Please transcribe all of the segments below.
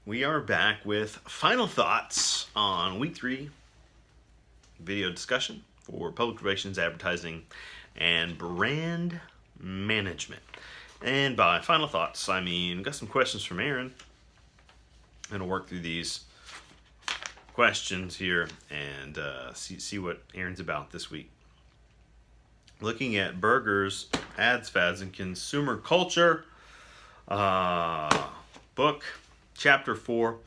We are back with final thoughts on week 3 video discussion for public relations, advertising, and brand management. And by final thoughts, I mean, got some questions from Aaron. I'm going to work through these questions here and see what Aaron's about this week. Looking at burgers, ads, fads, and consumer culture. Book, chapter 4.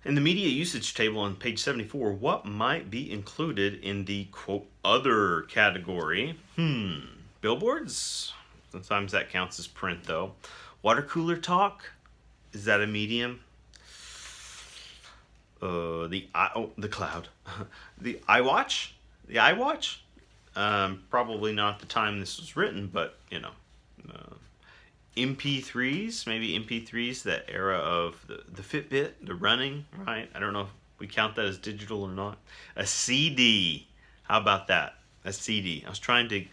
In the media usage table on page 74, what might be included in the, quote, other category? Billboards? Sometimes that counts as print, though. Water cooler talk? Is that a medium? The cloud. The iWatch? The iWatch? Probably not the time this was written, but, MP3s, maybe MP3s, that era of the Fitbit, the running, right? I don't know if we count that as digital or not. A CD, how about that? A CD. I was trying to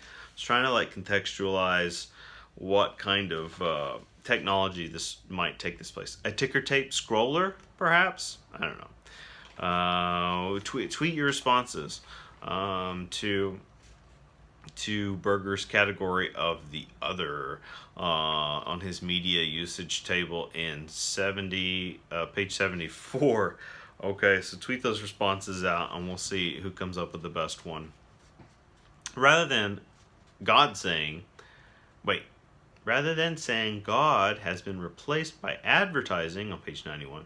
like contextualize what kind of technology this might take this place. A ticker tape scroller, perhaps? I don't know. Tweet your responses to Berger's category of the other on his media usage table in page 74. Okay, so tweet those responses out and we'll see who comes up with the best one. Rather than saying God has been replaced by advertising on page 91,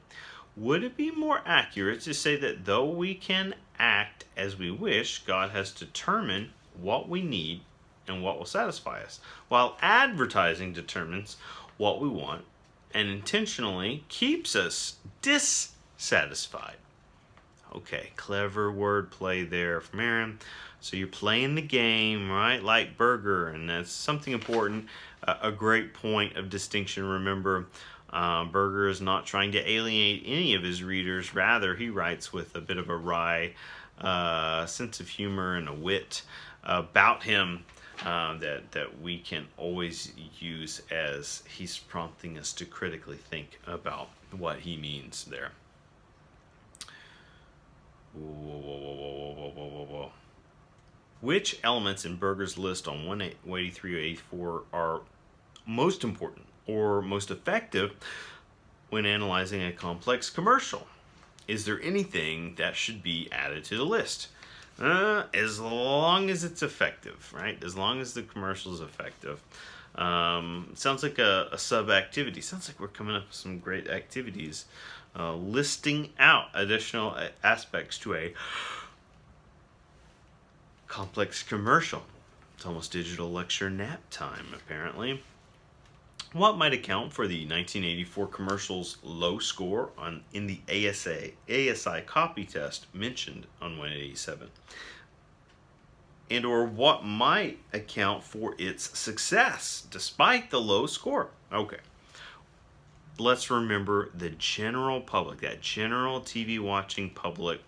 would it be more accurate to say that though we can act as we wish, God has determined what we need and what will satisfy us, while advertising determines what we want and intentionally keeps us dissatisfied? Okay, clever wordplay there from Aaron. So you're playing the game, right? Like Berger, and that's something important, a great point of distinction. Remember, Berger is not trying to alienate any of his readers. Rather, he writes with a bit of a wry sense of humor and a wit about him that we can always use as he's prompting us to critically think about what he means there. Whoa. Which elements in Berger's list on 183 or 84 are most important or most effective when analyzing a complex commercial? Is there anything that should be added to the list? As long as it's effective, right? As long as the commercial is effective. Sounds like a sub-activity. Sounds like we're coming up with some great activities. Listing out additional aspects to a complex commercial. It's almost digital lecture nap time, apparently. What might account for the 1984 commercial's low score in the ASI copy test mentioned on 187? And or what might account for its success despite the low score? Okay. Let's remember the general public, that general TV watching public,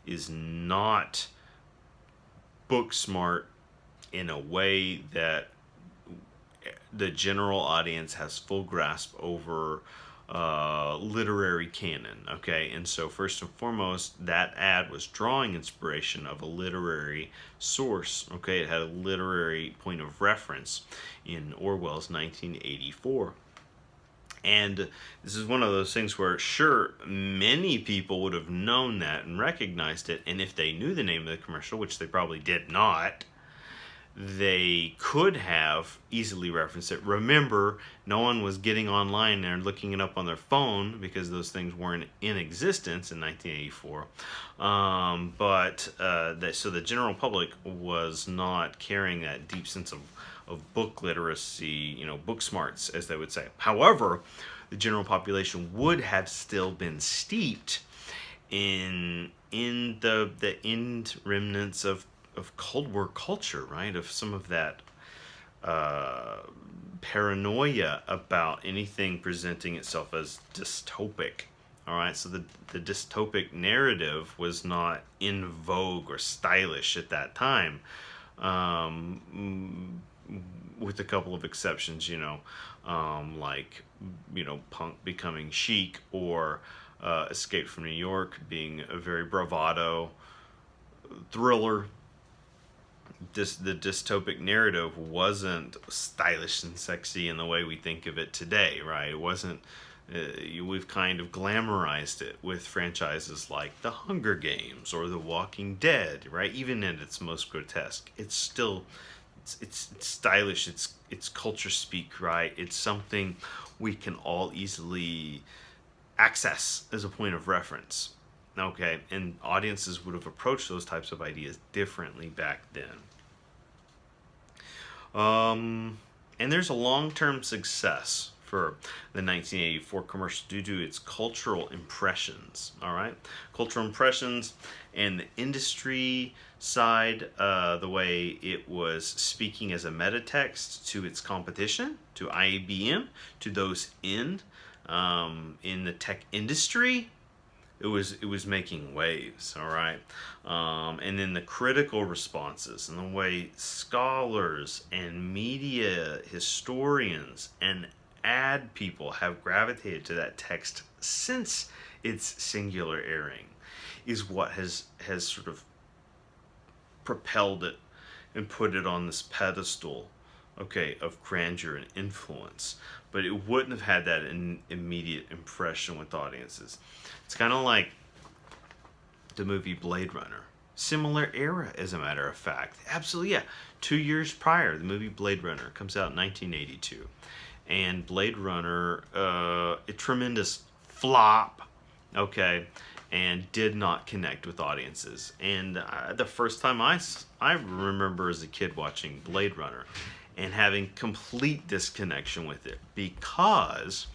is not book smart in a way that the general audience has full grasp over literary canon, okay? And so first and foremost, that ad was drawing inspiration of a literary source, okay? It had a literary point of reference in Orwell's 1984. And this is one of those things where, sure, many people would have known that and recognized it, and if they knew the name of the commercial, which they probably did not, they could have easily referenced it. Remember, no one was getting online and looking it up on their phone because those things weren't in existence in 1984. So the general public was not carrying that deep sense of book literacy, book smarts, as they would say. However, the general population would have still been steeped in the end remnants of Cold War culture, right? Of some of that paranoia about anything presenting itself as dystopic. All right, so the dystopic narrative was not in vogue or stylish at that time. with a couple of exceptions, like, Punk becoming Chic, or Escape from New York being a very bravado thriller. The dystopic narrative wasn't stylish and sexy in the way we think of it today, right? It wasn't. We've kind of glamorized it with franchises like The Hunger Games or The Walking Dead, right? Even in its most grotesque, it's still it's stylish. It's culture speak, right? It's something we can all easily access as a point of reference. Okay, and audiences would have approached those types of ideas differently back then. And there's a long-term success for the 1984 commercial due to its cultural impressions. All right, cultural impressions and the industry side, the way it was speaking as a meta text to its competition, to IBM, to those in the tech industry. It was making waves, all right. And then the critical responses and the way scholars and media historians and ad people have gravitated to that text since its singular airing is what has sort of propelled it and put it on this pedestal, okay, of grandeur and influence. But it wouldn't have had that immediate impression with audiences. It's kind of like the movie Blade Runner. Similar era, as a matter of fact. Absolutely, yeah. 2 years prior, the movie Blade Runner comes out in 1982. And Blade Runner, a tremendous flop, okay, and did not connect with audiences. And the first time I remember as a kid watching Blade Runner and having complete disconnection with it, because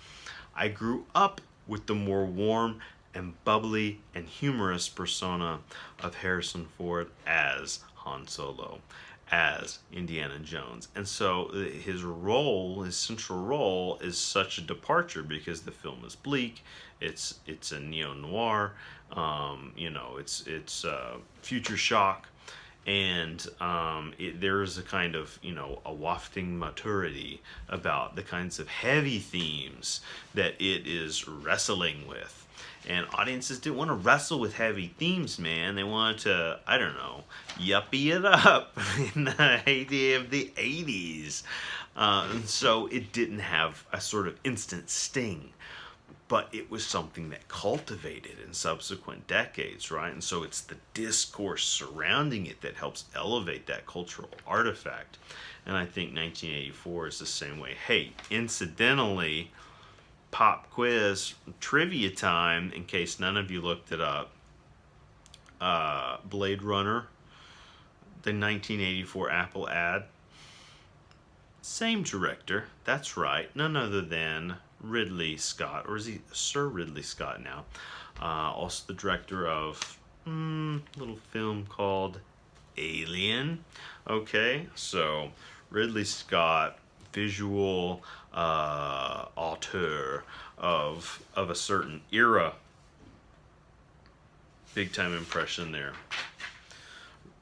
I grew up with the more warm and bubbly and humorous persona of Harrison Ford as Han Solo, as Indiana Jones. And so his central role is such a departure because the film is bleak. It's a neo-noir, it's future shock. And there is a kind of, a wafting maturity about the kinds of heavy themes that it is wrestling with. And audiences didn't want to wrestle with heavy themes, man. They wanted to, I don't know, yuppie it up in the heyday of the 80s. And so it didn't have a sort of instant sting. But it was something that cultivated in subsequent decades, right? And so it's the discourse surrounding it that helps elevate that cultural artifact. And I think 1984 is the same way. Hey, incidentally, pop quiz trivia time, in case none of you looked it up. Blade Runner, the 1984 Apple ad. Same director, that's right, none other than Ridley Scott, or is he Sir Ridley Scott now? Also the director of a little film called Alien. Okay, so Ridley Scott, visual auteur of a certain era. Big time impression there.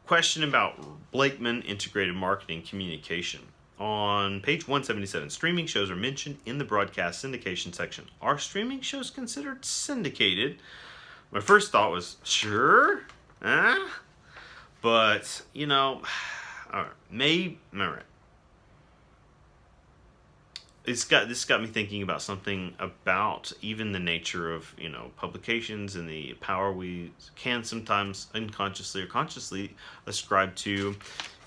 Question about Blakeman Integrated Marketing Communication. On page 177, streaming shows are mentioned in the broadcast syndication section. Are streaming shows considered syndicated? My first thought was, sure, but, all right, all right. This got me thinking about something about even the nature of, publications and the power we can sometimes unconsciously or consciously ascribe to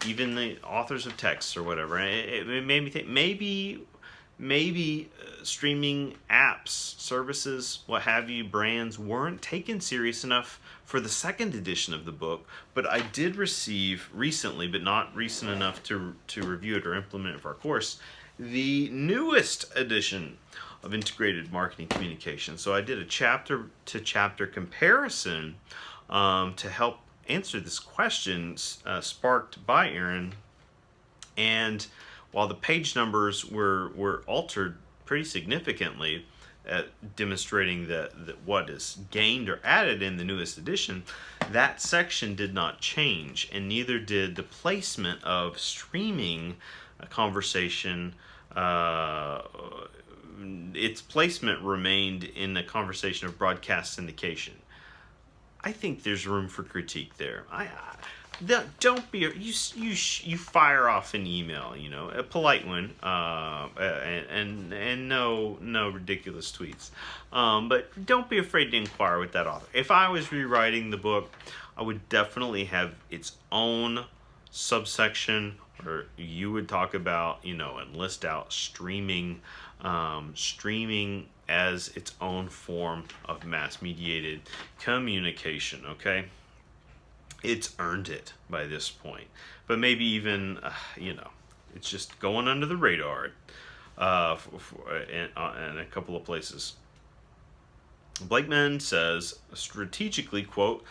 even the authors of texts or whatever. It made me think maybe streaming apps, services, what have you, brands weren't taken serious enough for the second edition of the book. But I did receive recently, but not recent enough to review it or implement it for our course, the newest edition of Integrated Marketing Communication. So I did a chapter-to-chapter comparison to help answer this question sparked by Aaron. And while the page numbers were altered pretty significantly, demonstrating that what is gained or added in the newest edition, that section did not change, and neither did the placement of streaming a conversation. Its placement remained in the conversation of broadcast syndication. I think there's room for critique there. Don't be you fire off an email, a polite one, and no ridiculous tweets, but don't be afraid to inquire with that author. If I was rewriting the book, I would definitely have its own subsection, or you would talk about, and list out streaming as its own form of mass mediated communication. Okay, it's earned it by this point, but maybe even it's just going under the radar in a couple of places. Blakeman says strategically, quote,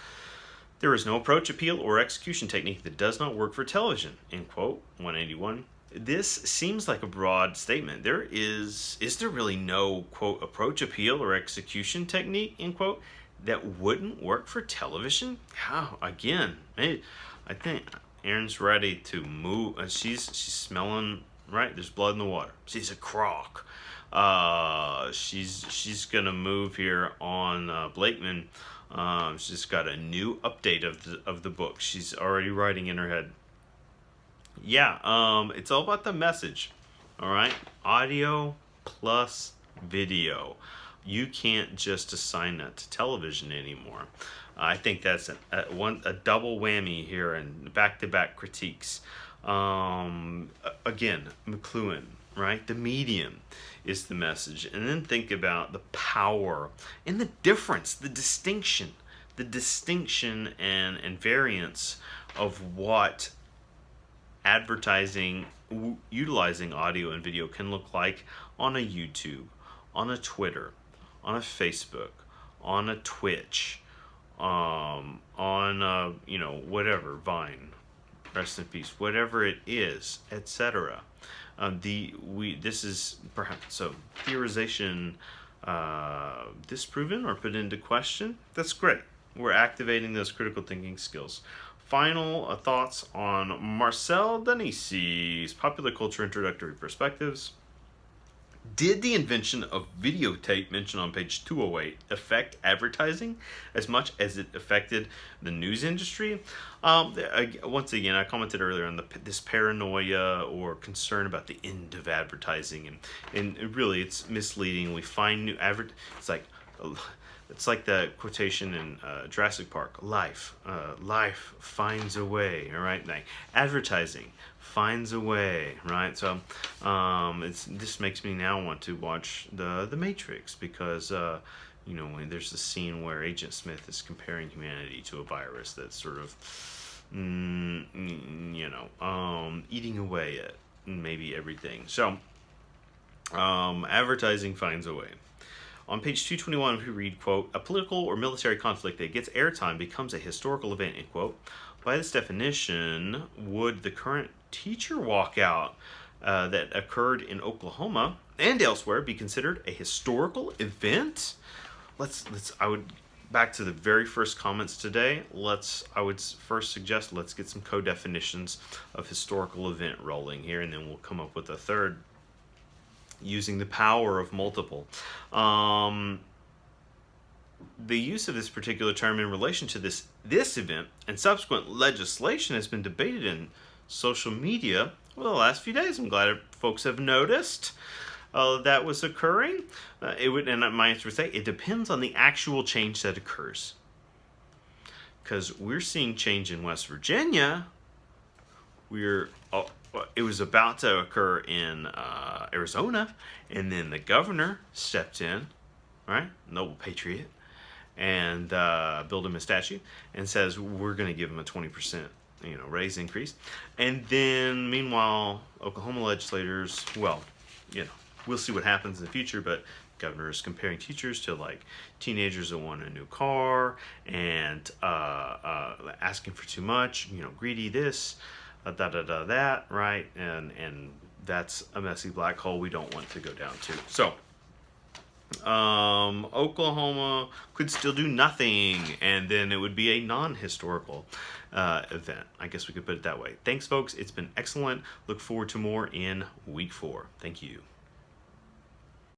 "There is no approach, appeal, or execution technique that does not work for television," end quote, 181. This seems like a broad statement. Is there really no, quote, approach, appeal, or execution technique, end quote, that wouldn't work for television? How? Again, I think Erin's ready to move. She's smelling, right? There's blood in the water. She's a croc. She's gonna move here on Blakeman. She's got a new update of the book. She's already writing in her head. Yeah, it's all about the message. All right, audio plus video. You can't just assign that to television anymore. I think that's a double whammy here and back-to-back critiques. Again, McLuhan, right? The medium is the message, and then think about the power and the difference, the distinction and variance of what advertising utilizing audio and video can look like on a YouTube, on a Twitter, on a Facebook, on a Twitch, on whatever, Vine, rest in peace, whatever it is, etc. This is perhaps so theorization disproven or put into question. That's great. We're activating those critical thinking skills. Final thoughts on Marcel Danisi's Popular Culture Introductory Perspectives. Did the invention of videotape mentioned on page 208 affect advertising as much as it affected the news industry? Once again, I commented earlier on this paranoia or concern about the end of advertising, and really it's misleading. We find new it's like the quotation in Jurassic Park, life finds a way, all right? Like advertising finds a way, right? So this makes me now want to watch the Matrix, because when there's a scene where Agent Smith is comparing humanity to a virus that's sort of eating away at maybe everything. So advertising finds a way. On page 221, we read, quote, "A political or military conflict that gets airtime becomes a historical event," end quote. By this definition, would the current teacher walkout that occurred in Oklahoma and elsewhere be considered a historical event? I would, back to the very first comments today, I would first suggest let's get some co-definitions of historical event rolling here, and then we'll come up with a third using the power of multiple. The use of this particular term in relation to this event and subsequent legislation has been debated in social media over the last few days. I'm glad folks have noticed that was occurring. And my answer would say it depends on the actual change that occurs. Because we're seeing change in West Virginia. It was about to occur in Arizona, and then the governor stepped in, right, noble patriot, and built him a statue and says we're going to give him a 20% raise increase. And then meanwhile, Oklahoma legislators, we'll see what happens in the future, but governor is comparing teachers to like teenagers that want a new car and asking for too much, greedy this, that, right? And that's a messy black hole we don't want to go down to. So Oklahoma could still do nothing, and then it would be a non-historical event. I guess we could put it that way. Thanks, folks. It's been excellent. Look forward to more in week 4. Thank you.